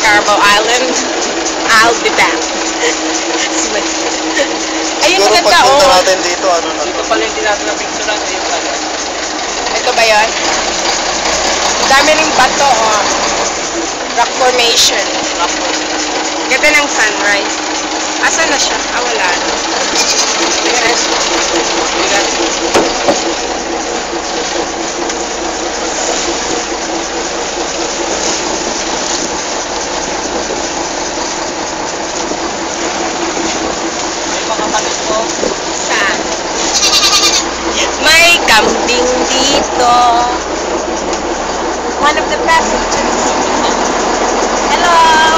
Carabao Island, I'll be back. Ayun, Siguro maganda, pagpunta oh. natin dito, ano na Dito to? pala hindi natin na-picturean. Ayun pala. Ito ba yun? Dami ring bato, oh. Rock formation. Ganda ng sunrise. Asan na siya? Ah, wala na. May mga panis po. Saan? May kambing dito. One of the passengers. Hello!